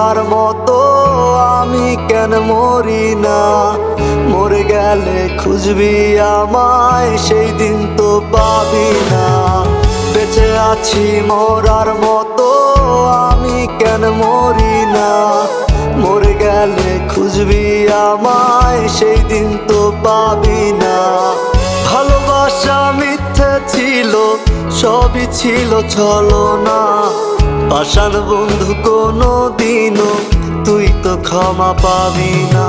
মরার মতো আমি কেন মরি না? মরে গেলে খুঁজবি আমায়, সেই দিন তো পাবি না। বেঁচে আছি মরার মতো আমি কেন মরি না? মরে গেলে খুঁজবি আমায়, সেই দিন তো পাবি না। ভালোবাসা মিথ্যে ছিল, সবই ছিল ছলনা। পাষাণ বন্ধু কোনো দিনও তুই তো ক্ষমা পাবি না।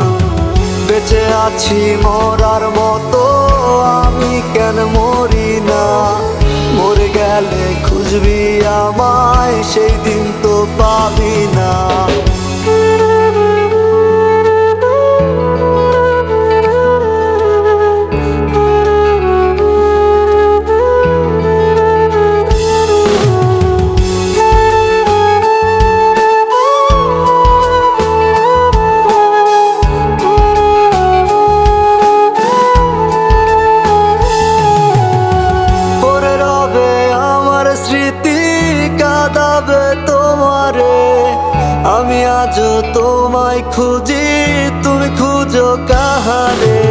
বেঁচে আছি মরার মতো আমি কেন মরি না? মরে গেলে খুঁজবি আমায়, সেই দিন তো পাবি না। কাঁদাবে তোমারে, আমি আজও তোমায় খুঁজি, তুমি খুঁজো কাহারে?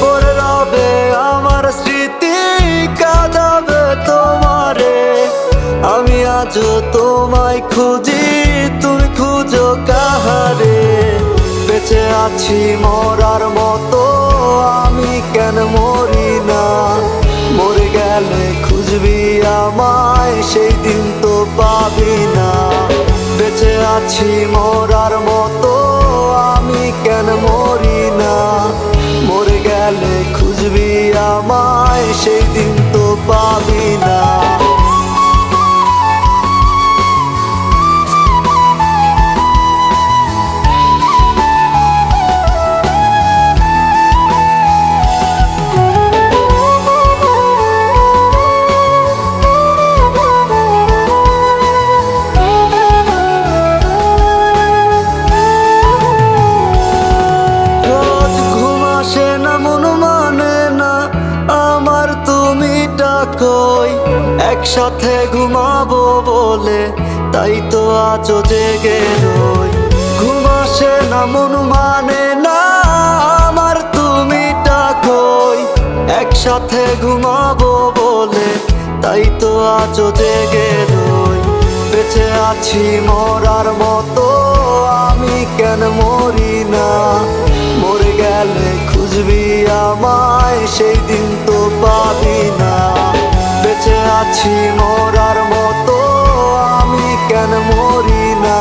পড়ে রবে আমার স্মৃতি, কাঁদাবে তোমারে, আমি আজও তোমায় খুঁজি, তুমি খুঁজো কাহারে? বেঁচে আছি মরার মতো আমি কেন মরি না? মরে গেলে খুঁজবি আমায়, সেই দিন তো পাবি না। বেঁচে আছি মরার মতো আমি কেন মরি না? মরে গেলে খুঁজবি আমায়, সেই দিন তো পাবি না। কই একসাথে ঘুমাবো বলে, তাই তো আজও জেগে রই। ঘুম আসে না মন মানে না আমার, তুমি কই একসাথে ঘুমাবো বলে, তাই তো আজও জেগে রই। বেঁচে আছি মরার মতো আমি কেন মরি না? মরে গেলে খুঁজবি আমায়, সেই দিন তো পাবি না। বেঁচে আছি মরার মতো আমি কেন মরি না?